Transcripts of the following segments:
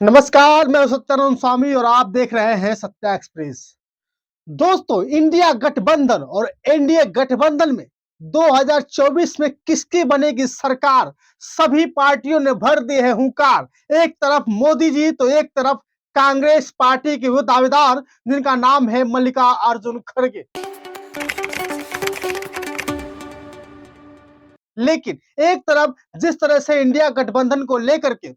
नमस्कार, मैं सत्यानंद स्वामी और आप देख रहे हैं सत्या एक्सप्रेस। दोस्तों, इंडिया गठबंधन और एनडीए गठबंधन में 2024 में किसकी बनेगी सरकार? सभी पार्टियों ने भर दिए हैं हुंकार। एक तरफ मोदी जी तो एक तरफ कांग्रेस पार्टी के वो दावेदार जिनका नाम है मल्लिकार्जुन खड़गे। लेकिन एक तरफ जिस तरह से इंडिया गठबंधन को लेकर के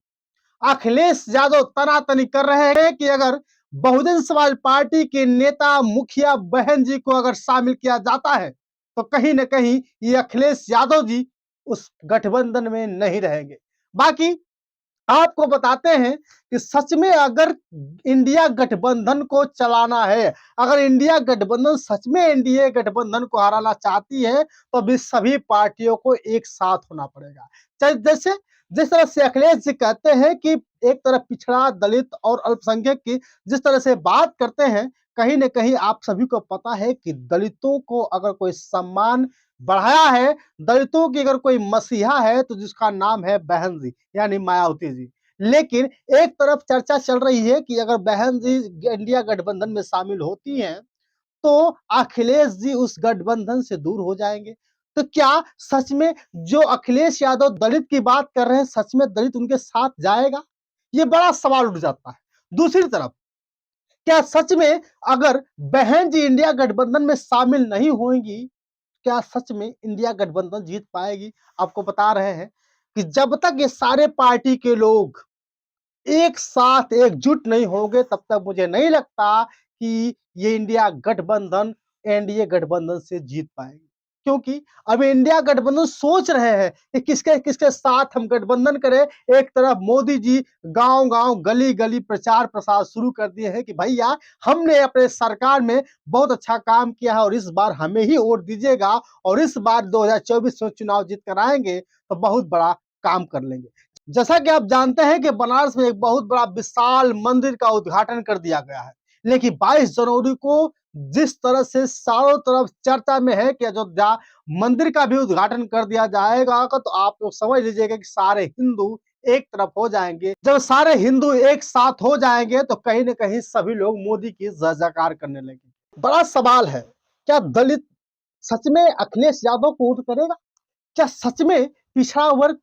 अखिलेश यादव तनातनी कर रहे हैं कि अगर बहुजन समाज पार्टी के नेता मुखिया बहन जी को अगर शामिल किया जाता है तो कहीं ना कहीं ये अखिलेश यादव जी उस गठबंधन में नहीं रहेंगे। बाकी आपको बताते हैं कि सच में अगर इंडिया गठबंधन को चलाना है, अगर इंडिया गठबंधन सच में एनडीए गठबंधन को हराना चाहती है तो अभी सभी पार्टियों को एक साथ होना पड़ेगा। जैसे जिस तरह से अखिलेश जी कहते हैं कि एक तरफ पिछड़ा दलित और अल्पसंख्यक की जिस तरह से बात करते हैं, कहीं ना कहीं आप सभी को पता है कि दलितों को अगर कोई सम्मान बढ़ाया है, दलितों की अगर कोई मसीहा है तो जिसका नाम है बहन जी यानी मायावती जी। लेकिन एक तरफ चर्चा चल रही है कि अगर बहन जी इंडिया गठबंधन में शामिल होती हैं तो अखिलेश जी उस गठबंधन से दूर हो जाएंगे। तो क्या सच में जो अखिलेश यादव दलित की बात कर रहे हैं सच में दलित उनके साथ जाएगा? ये बड़ा सवाल उठ जाता है। दूसरी तरफ क्या सच में अगर बहन जी इंडिया गठबंधन में शामिल नहीं होंगी, क्या सच में इंडिया गठबंधन जीत पाएगी? आपको बता रहे हैं कि जब तक ये सारे पार्टी के लोग एक साथ एकजुट नहीं होंगे तब तक मुझे नहीं लगता कि ये इंडिया गठबंधन एनडीए गठबंधन से जीत पाएगी। क्योंकि अब इंडिया गठबंधन सोच रहे हैं कि किसके किसके साथ हम गठबंधन करें। एक तरफ मोदी जी गांव गांव गली गली प्रचार प्रसार शुरू कर दिए हैं कि भैया हमने अपने सरकार में बहुत अच्छा काम किया है और इस बार हमें ही वोट दीजिएगा और इस बार 2024 में चुनाव जीत कर आएंगे तो बहुत बड़ा काम कर लेंगे। जैसा कि आप जानते हैं कि बनारस में एक बहुत बड़ा विशाल मंदिर का उद्घाटन कर दिया गया है। लेकिन 22 जनवरी को जिस तरह से चारों तरफ चर्चा में है कि अयोध्या मंदिर का भी उद्घाटन कर दिया जाएगा तो आप लोग समझ लीजिएगा कि सारे हिंदू एक तरफ हो जाएंगे। जब सारे हिंदू एक साथ हो जाएंगे तो कहीं ना कहीं सभी लोग मोदी की जय जयकार करने लगेंगे। बड़ा सवाल है, क्या दलित सच में अखिलेश यादव को वोट करेगा? क्या सच में पिछड़ा वर्ग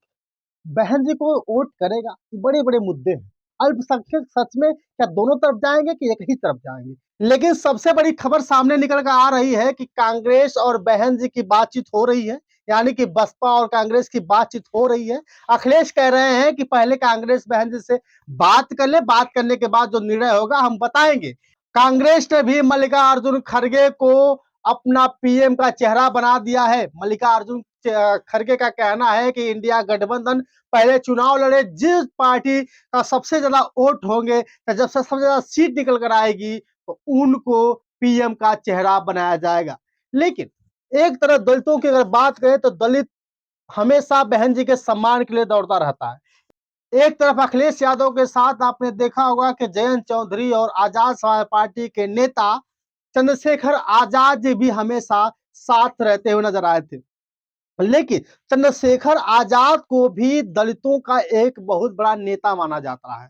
बहन जी को वोट करेगा? ये बड़े-बड़े मुद्दे हैं। अल्पसंख्यक सच में क्या दोनों तरफ जाएँगे कि एक ही तरफ जाएँगे? लेकिन सबसे बड़ी खबर सामने निकल कर आ रही है कि कांग्रेस और बहन जी की बातचीत हो रही है, यानी कि बसपा और कांग्रेस की बातचीत हो रही है। अखिलेश कह रहे हैं कि पहले कांग्रेस बहन जी से बात कर ले, बात करने के बाद जो निर्णय होगा हम बताएँगे। कांग्रेस ने भी मल्लिकार्जुन खड़गे को अपना पीएम का चेहरा बना दिया है। मल्लिकार्जुन खड़गे का कहना है कि इंडिया गठबंधन पहले चुनाव लड़े, जिस पार्टी का सबसे ज्यादा वोट होंगे या जब से सबसे ज्यादा सीट निकल कर आएगी तो उनको पीएम का चेहरा बनाया जाएगा। लेकिन एक तरफ दलितों की अगर बात करें तो दलित हमेशा बहन जी के सम्मान के लिए दौड़ता रहता है। एक तरफ अखिलेश यादव के साथ आपने देखा होगा कि जयंत चौधरी और आजाद समाज पार्टी के नेता चंद्रशेखर आजाद जी भी हमेशा साथ रहते हुए नजर आए थे। लेकिन चंद्रशेखर आजाद को भी दलितों का एक बहुत बड़ा नेता माना जाता है।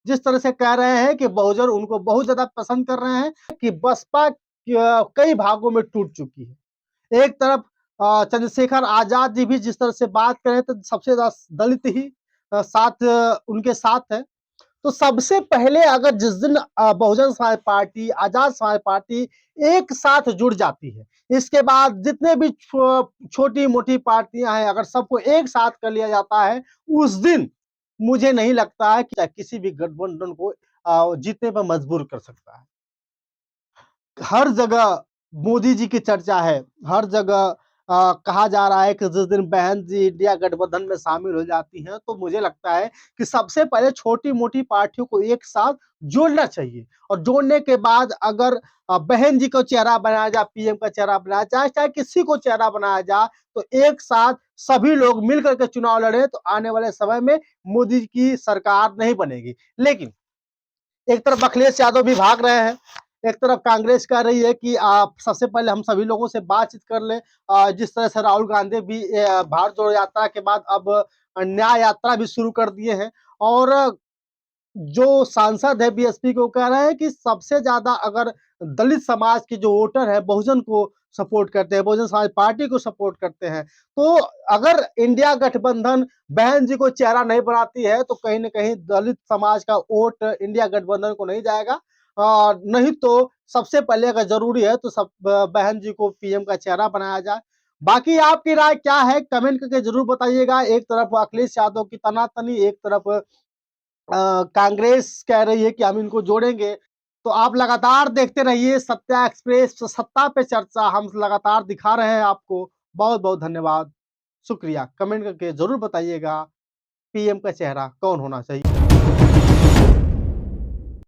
जिस तरह से कह रहे हैं कि बहुजन उनको बहुत ज्यादा पसंद कर रहे हैं कि बसपा कई भागों में टूट चुकी है। एक तरफ चंद्रशेखर आजाद जी भी जिस तरह से बात करें तो सबसे ज्यादा दलित ही साथ उनके साथ है। तो सबसे पहले अगर जिस दिन बहुजन समाज पार्टी, आजाद समाज पार्टी एक साथ जुड़ जाती है, इसके बाद जितने भी छोटी-मोटी पार्टियां हैं अगर सबको एक साथ कर लिया जाता है, उस दिन मुझे नहीं लगता है कि किसी भी गठबंधन को जीतने पर मजबूर कर सकता है। हर जगह मोदी जी की चर्चा है, हर जगह कहा जा रहा है कि जिस दिन बहन जी इंडिया गठबंधन में शामिल हो जाती हैं, तो मुझे लगता है कि सबसे पहले छोटी-मोटी पार्टियों को एक साथ जोड़ना चाहिए और जोड़ने के बाद अगर बहन जी को चेहरा बनाया जाए, पीएम का चेहरा बनाया जाए, चाहे किसी को चेहरा बनाया जाए, तो एक साथ सभी लोग मिल कर के चुनाव लड़े, तो आने वाले समय में मोदी जी की सरकार नहीं बनेगी। लेकिन एक तरफ अखिलेश यादव भी भाग रहे हैं, एक तरफ कांग्रेस कह रही है कि आप सबसे पहले हम सभी लोगों से बातचीत कर लें। जिस तरह से राहुल गांधी भी भारत जोड़ो यात्रा के बाद अब न्याय यात्रा भी शुरू कर दिए हैं और जो सांसद है बीएसपी को कह रहे हैं कि सबसे ज्यादा अगर दलित समाज के जो वोटर है बहुजन को सपोर्ट करते हैं, बहुजन समाज पार्टी को सपोर्ट करते हैं, तो अगर इंडिया गठबंधन बहन जी को चेहरा नहीं बनाती है तो कहीं ना कहीं दलित समाज का वोट इंडिया गठबंधन को नहीं जाएगा। नहीं तो सबसे पहले अगर जरूरी है तो सब बहन जी को पीएम का चेहरा बनाया जाए। बाकी आपकी राय क्या है कमेंट करके जरूर बताइएगा। एक तरफ अखिलेश यादव की तनातनी, एक तरफ कांग्रेस कह रही है कि हम इनको जोड़ेंगे। तो आप लगातार देखते रहिए सत्या एक्सप्रेस, सत्ता पे चर्चा हम लगातार दिखा रहे हैं आपको। बहुत बहुत धन्यवाद, शुक्रिया। कमेंट करके जरूर बताइएगा पीएम का चेहरा कौन होना चाहिए।